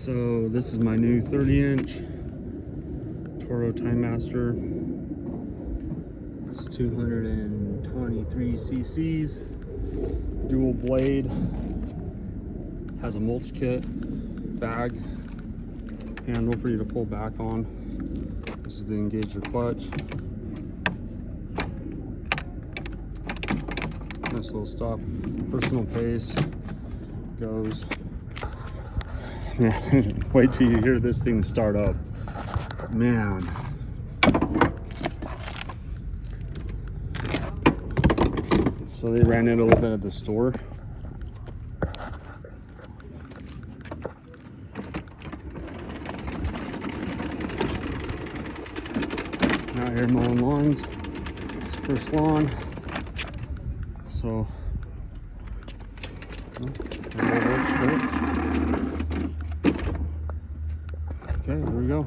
So this is my new 30-inch Toro Timemaster. It's 223 cc's, dual blade, has a mulch kit, bag, handle for you to pull back on. This is to engage your clutch. Nice little stop, personal pace, goes. Wait till you hear this thing start up, man. So they ran it a little bit at the store. Out here mowing lawns. It's the first lawn. So okay, here we go.